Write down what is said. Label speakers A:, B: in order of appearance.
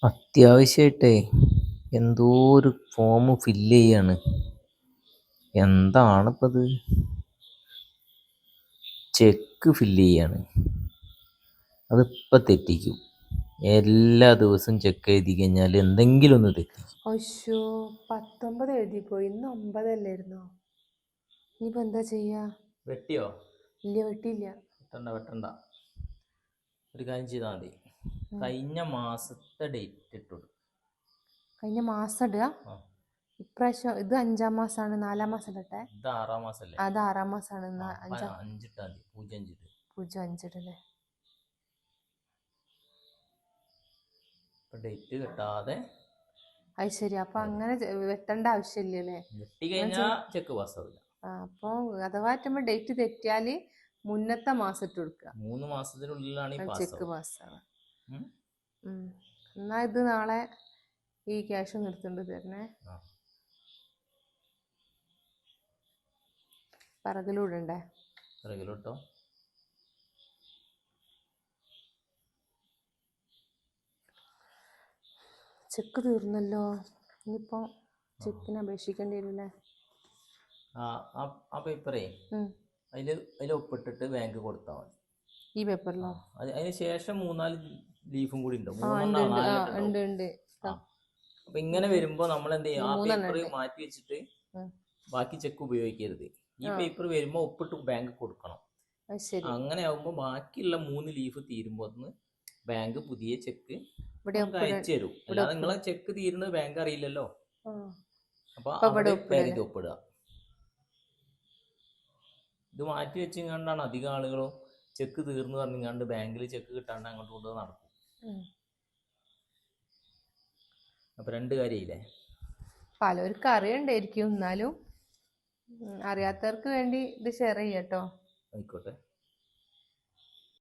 A: അത്യാവശ്യമായിട്ടേ എന്തോ ഒരു form fill ചെയ്യാണ്. എന്താണിപ്പോൾ ഇത്? ചെക്ക് ഫില്ല് ചെയ്യാണ്. അതിപ്പോൾ തെറ്റിക്കും. എല്ലാ ദിവസവും ചെക്ക് എഴുതി കഴിഞ്ഞാൽ എന്തെങ്കിലും ഒന്ന് തെറ്റിക്കും.
B: അയ്യോ 19 എഴുതിപ്പോയി, ഇന്ന് 9 അല്ലായിരുന്നോ? ഇനിയിപ്പോ എന്താ ചെയ്യാ?
A: വെട്ടിയോ?
B: ഇല്ല, വെട്ടിയില്ല.
A: വെട്ടണ്ട. ഒരു കാര്യം ചെയ്താൽ മതി. കഴിഞ്ഞ മാസത്തെ ഡേറ്റ് ഇട്ടു.
B: കഴിഞ്ഞ മാസം ഇടുക. ഇപ്രാവശ്യം ഇത് 5-ാം മാസമാണ്, 4-ാം മാസം ഇടട്ടെ.
A: ഇത് 6-ാം മാസല്ലേ?
B: അത് 6-ാം മാസമാണ്.
A: 5 ഇട്ടാൽ മതി.
B: 05 ഇടല്ലേ?
A: ഡേറ്റ് കിട്ടാതെ
B: അത് ശരി. അപ്പൊ അങ്ങനെ വെട്ടേണ്ട ആവശ്യമില്ലല്ലേ?
A: വെട്ടി കഴിഞ്ഞാൽ ചെക്ക് പാസ്സാവില്ല.
B: അപ്പൊ അഥവാ ഡേറ്റ് തെറ്റിയാല് മുന്നത്തെ മാസം ഇട്ട് കൊടുക്കുക.
A: 3 മാസത്തിനുള്ളിലാണ്
B: ചെക്ക് പാസ്സാവുക. എന്നാ ഇത് നാളെ ഈ ക്യാഷ് നിർത്തേണ്ടത് തരണേ. പറകിലൂടണ്ടേ?
A: പറകിലോട്ടോ.
B: ചെക്ക് തീർന്നല്ലോ. ഇനിയിപ്പോ ചെക്കിന് അപേക്ഷിക്കേണ്ടി വരില്ലേ?
A: ആ പേപ്പറേ അതിൽ ഒപ്പിട്ടിട്ട് ബാങ്ക് കൊടുത്താൽ മതി. ഈ
B: പേപ്പറിലോ?
A: അതിന് ശേഷം 3-4 ലീഫും കൂടി ഉണ്ട്. അപ്പൊ ഇങ്ങനെ വരുമ്പോ നമ്മൾ എന്ത് ചെയ്യും? ആ പേപ്പർ മാറ്റി വെച്ചിട്ട് ബാക്കി ചെക്ക് ഉപയോഗിക്കരുത്. ഈ പേപ്പർ വരുമ്പോ ഒപ്പിട്ട് ബാങ്ക് കൊടുക്കണം. അങ്ങനെ ആവുമ്പോ ബാക്കിയുള്ള 3 ലീഫ് തീരുമ്പോ ബാങ്ക് പുതിയ ചെക്ക് അയച്ചു തരും. അല്ലാതെ നിങ്ങളെ ചെക്ക് തീരുന്നത് ബാങ്ക് അറിയില്ലല്ലോ. അപ്പൊ അവിടെ ബാങ്ക് ഒപ്പിടുക. ഇത് മാറ്റി വെച്ചിങ്ങാണ്ടാണ് അധികം ആളുകളും ചെക്ക് തീർന്നു പറഞ്ഞിങ്ങാണ്ട് ബാങ്കിൽ ചെക്ക് കിട്ടാണ്ട് അങ്ങോട്ട് കൊണ്ട് നടക്കും. അപ്പൊ 2 കാര്യമില്ലേ?
B: പലർക്കും അറിയണ്ടായിരിക്കും, എന്നാലും അറിയാത്തവർക്ക് വേണ്ടി ഇത് ഷെയർ ചെയ്യട്ടോ.
A: ആയിക്കോട്ടെ.